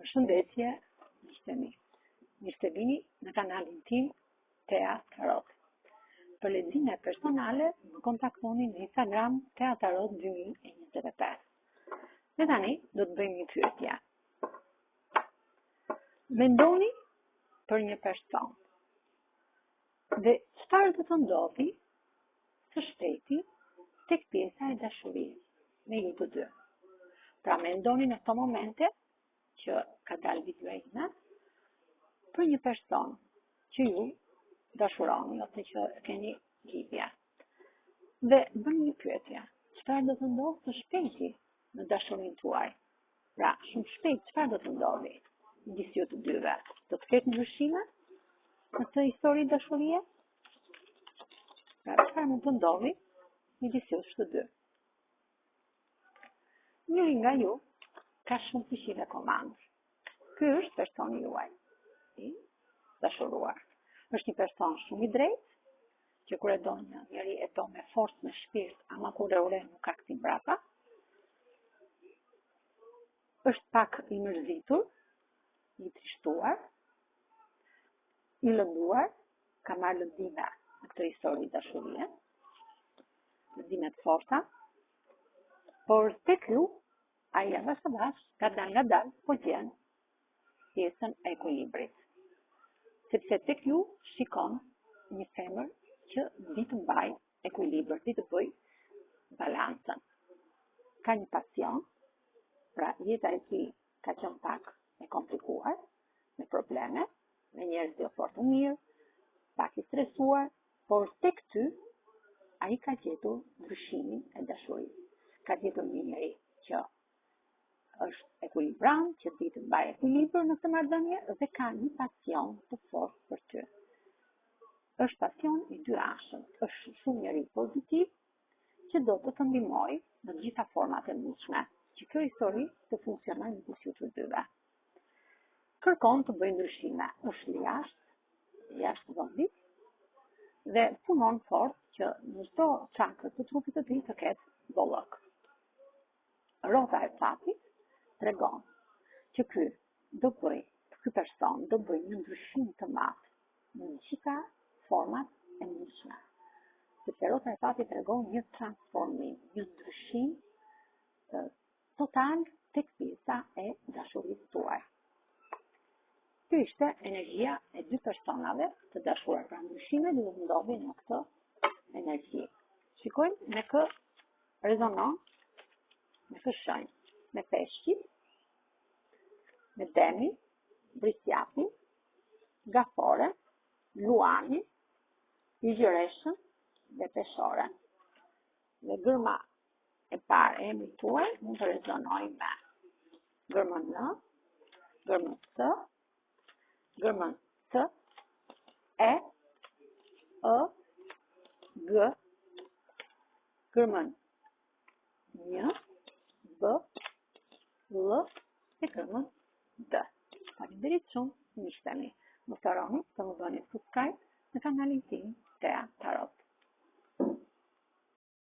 Përshëndetje, miqtemi. Mirë se vini në kanalin tim Tea Tarot. Për lexime personale, më kontaktoni në Instagram Tea Tarot 2025. Dhe tani do të bëjmë një pyetje. Mendoni për një person dhe çfarë do të ndodhi së shpejti tek pjesa e dashurisë me ju të dy. Pra mendoni në këto momente që ka dalë videoja ime për një person që ju dashuroni ose që keni lidhje. Dhe bëni një pyetje. Çfarë do të ndodhë së shpejti në dashurinë tuaj? Pra, shumë shpejt çfarë do të ndodhi midis ju të dyve? Do të ketë ndryshime në këtë histori dashurie? Pra, çfarë mund të ndodhi midis jush të dy? Njëri nga ju ka shumë fuqi dhe komandë. Ky është personi juaj, i dashuruar. Është një person shumë i drejtë, që kur e do një njeri e do me forcë, me shpirt, ama kur e uren nuk ka kthim brapa. Është pak i mërzitur, i trishtuar, i lënduar, ka marrë lëndime në këtë histori dashurie, lëndime të forta, por tek ju ai avash ka dal po gjen pjesën e ekuilibrit. Sepse tek ju shikon një femër që di të mbaj ekuilibër, di të bëj balancën. Ka një pasion, pra jeta e tij ka qenë pak e komplikuar, me probleme, me njerëz jo fort të mirë, pak i stresuar, por tek ty ai ka gjetur ndryshimin e dashurisë. Ka gjetur një njeri që është ekuilibran, që di të mbajë ekuilibër në këtë marrëdhënie dhe ka një pasion të fortë për ty. Është pasion i dy anshëm, është shumë njeri pozitiv që do të ndihmojë në gjitha format e mundshme, që kjo histori të funksionojë midis ju të dyve. Kërkon të bëjë ndryshime, është jashtë vendit dhe punon fort që në çdo çakër të trupit të tij të ketë bollok. Rrota e fatit tregon që ky person do bëj një ndryshim të madh në gjitha format e mundshme. Sepse rrota e fatit tregon një transformim, një ndryshim total tek pjesa e dashurisë tuaj. Kjo ishte energjia e dy personave të dashuar, pra ndryshime do të ndodhin në këtë energji. Shikojmë me kë rezonon, me kë shenjë, me peshqit, me demi, brisjapi, gafore, luani, ligjëreshën dhe peshore. Dhe gërma e parë e emrit tuaj mund të rezonojë me gërmën N, gërmën S, gërmën T, E, G, gërmën Ñ, B, L e gërmën D. Faleminderit shumë, miqtemi. Mos harroni të më bëni subscribe në kanalin tim Tea Tarot.